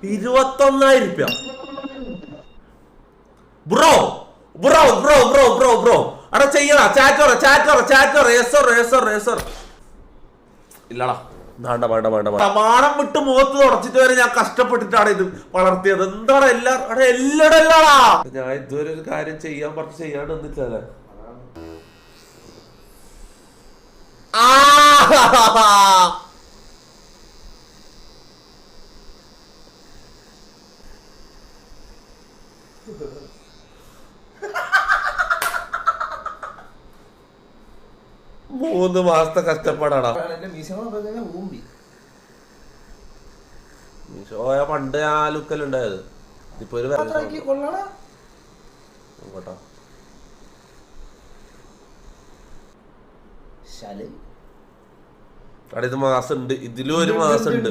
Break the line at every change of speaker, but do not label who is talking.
21,000 bro bro bro bro bro bro അവിടെ ചെയ്യണ ചാറ്റോറ ഇല്ലടാ വേണ്ട വേണ്ട വേണ്ട മാണം വിട്ട് മുഖത്ത് തുടച്ചിട്ട് വരെ ഞാൻ കഷ്ടപ്പെട്ടിട്ടാണ് ഇത് വളർത്തിയത്. എന്താണ് എല്ലാടാ ഞാൻ ഇതുവരെ ഒരു കാര്യം ചെയ്യാൻ പറഞ്ഞ് ചെയ്യാണ്ട് വന്നിട്ടല്ലേ. മൂന്ന് മാസത്തെ കഷ്ടപ്പാടാടാ. മീശോയ പണ്ട് ആ ലുക്കലുണ്ടായത്. ഇപ്പൊ ഒരു ഇത് മാസം ഉണ്ട്, ഇതിലും ഒരു മാസം ഉണ്ട്.